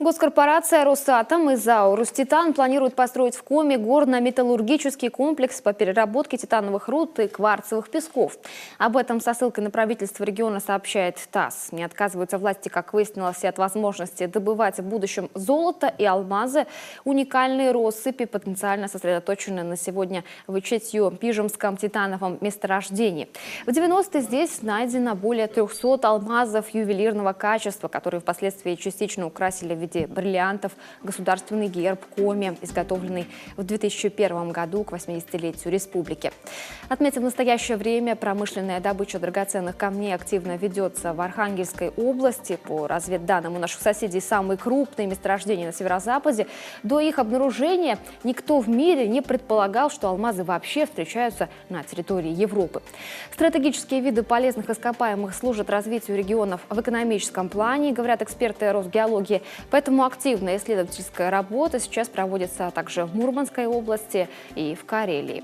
Госкорпорация «Росатом» и ЗАО «Руститан» планируют построить в Коми горно-металлургический комплекс по переработке титановых руд и кварцевых песков. Об этом со ссылкой на правительство региона сообщает ТАСС. Не отказываются власти, как выяснилось, и от возможности добывать в будущем золото и алмазы. Уникальные россыпи потенциально сосредоточены на сегодня в Ичетью-Пижемском титановом месторождении. В 90-е здесь найдено более 300 алмазов ювелирного качества, которые впоследствии частично украсили в виде бриллиантов государственный герб Коми, изготовленный в 2001 году к 80-летию республики. Отметим, в настоящее время промышленная добыча драгоценных камней активно ведется в Архангельской области. По разведданным у наших соседей самые крупные месторождения на северо-западе. До их обнаружения никто в мире не предполагал, что алмазы вообще встречаются на территории Европы. Стратегические виды полезных ископаемых служат развитию регионов в экономическом плане, говорят эксперты Росгеологии. Поэтому активная исследовательская работа сейчас проводится также в Мурманской области и в Карелии.